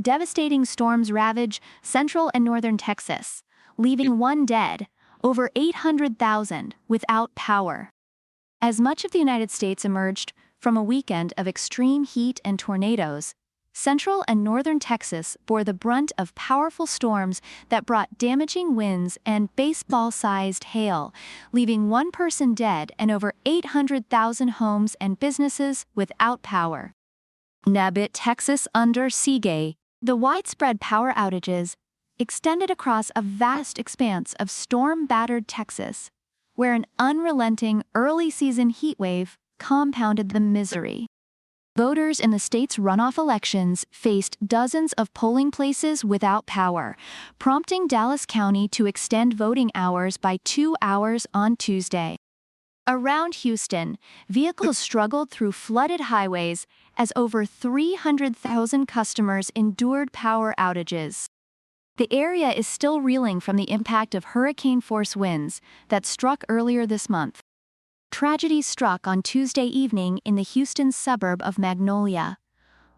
Devastating storms ravage central and northern Texas, leaving one dead, over 800,000 without power. As much of the United States emerged from a weekend of extreme heat and tornadoes, central and northern Texas bore the brunt of powerful storms that brought damaging winds and baseball-sized hail, leaving one person dead and over 800,000 homes and businesses without power. Nabit, Texas under siege. The widespread power outages extended across a vast expanse of storm-battered Texas, where an unrelenting early-season heatwave compounded the misery. Voters in the state's runoff elections faced dozens of polling places without power, prompting Dallas County to extend voting hours by 2 hours on Tuesday. Around Houston, vehicles struggled through flooded highways as over 300,000 customers endured power outages. The area is still reeling from the impact of hurricane-force winds that struck earlier this month. Tragedy struck on Tuesday evening in the Houston suburb of Magnolia,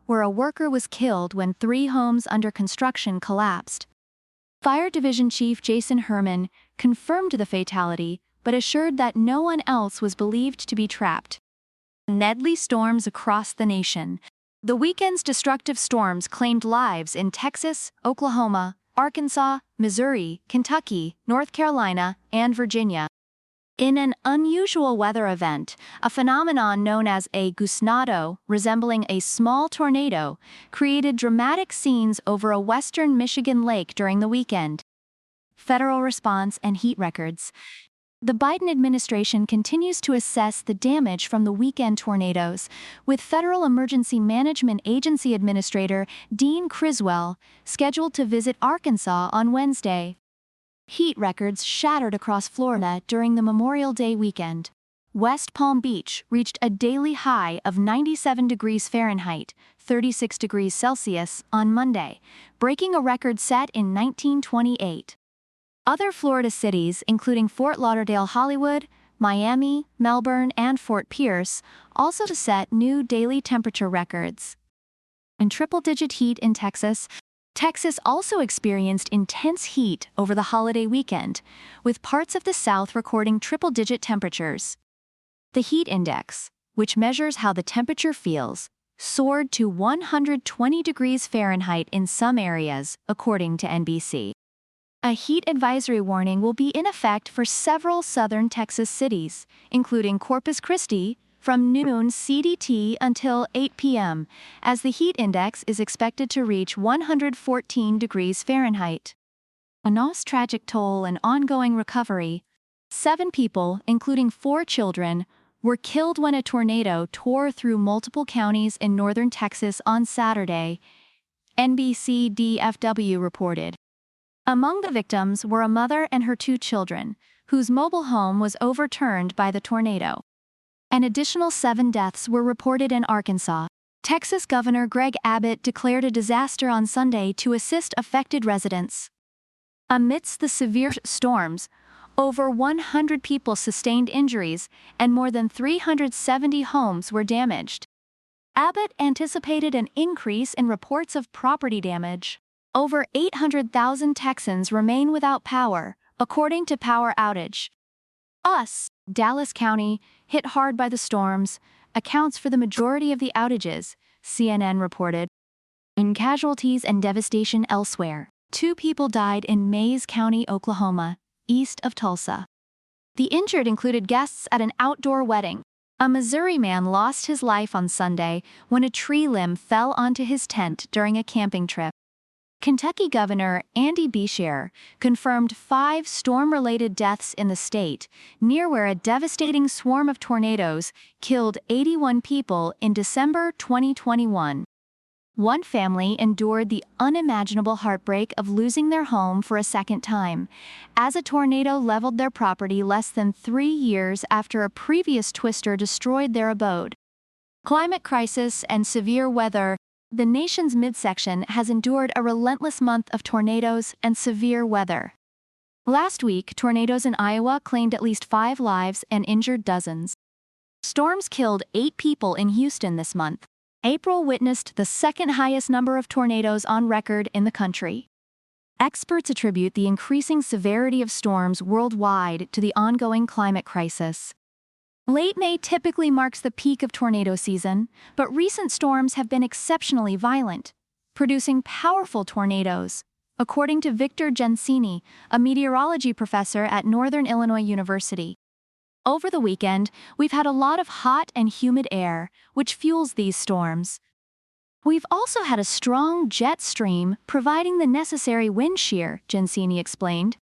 where a worker was killed when 3 homes under construction collapsed. Fire Division Chief Jason Herman confirmed the fatality, but assured that no one else was believed to be trapped. Deadly storms across the nation. The weekend's destructive storms claimed lives in Texas, Oklahoma, Arkansas, Missouri, Kentucky, North Carolina, and Virginia. In an unusual weather event, a phenomenon known as a gustnado, resembling a small tornado, created dramatic scenes over a western Michigan lake during the weekend. Federal response and heat records. The Biden administration continues to assess the damage from the weekend tornadoes, with Federal Emergency Management Agency Administrator Dean Criswell scheduled to visit Arkansas on Wednesday. Heat records shattered across Florida during the Memorial Day weekend. West Palm Beach reached a daily high of 97 degrees Fahrenheit, 36 degrees Celsius, on Monday, breaking a record set in 1928. Other Florida cities, including Fort Lauderdale, Hollywood, Miami, Melbourne, and Fort Pierce, also set new daily temperature records. In triple-digit heat in Texas, Texas also experienced intense heat over the holiday weekend, with parts of the South recording triple-digit temperatures. The heat index, which measures how the temperature feels, soared to 120 degrees Fahrenheit in some areas, according to NBC. A heat advisory warning will be in effect for several southern Texas cities, including Corpus Christi, from noon CDT until 8 p.m., as the heat index is expected to reach 114 degrees Fahrenheit. Another's tragic toll and ongoing recovery. 7 people, including 4 children, were killed when a tornado tore through multiple counties in northern Texas on Saturday, NBC DFW reported. Among the victims were a mother and her 2 children, whose mobile home was overturned by the tornado. An additional 7 deaths were reported in Arkansas. Texas Governor Greg Abbott declared a disaster on Sunday to assist affected residents. Amidst the severe storms, over 100 people sustained injuries and more than 370 homes were damaged. Abbott anticipated an increase in reports of property damage. Over 800,000 Texans remain without power, according to Power Outage. Dallas County, hit hard by the storms, accounts for the majority of the outages, CNN reported. In casualties and devastation elsewhere, 2 people died in Mays County, Oklahoma, east of Tulsa. The injured included guests at an outdoor wedding. A Missouri man lost his life on Sunday when a tree limb fell onto his tent during a camping trip. Kentucky Governor Andy Beshear confirmed 5 storm-related deaths in the state, near where a devastating swarm of tornadoes killed 81 people in December 2021. One family endured the unimaginable heartbreak of losing their home for a second time, as a tornado leveled their property less than 3 years after a previous twister destroyed their abode. Climate crisis and severe weather. The nation's midsection has endured a relentless month of tornadoes and severe weather. Last week, tornadoes in Iowa claimed at least 5 lives and injured dozens. Storms killed 8 people in Houston this month. April witnessed the second highest number of tornadoes on record in the country. Experts attribute the increasing severity of storms worldwide to the ongoing climate crisis. Late May typically marks the peak of tornado season, but recent storms have been exceptionally violent, producing powerful tornadoes, according to Victor Gensini, a meteorology professor at Northern Illinois University. Over the weekend, we've had a lot of hot and humid air, which fuels these storms. We've also had a strong jet stream providing the necessary wind shear, Gensini explained.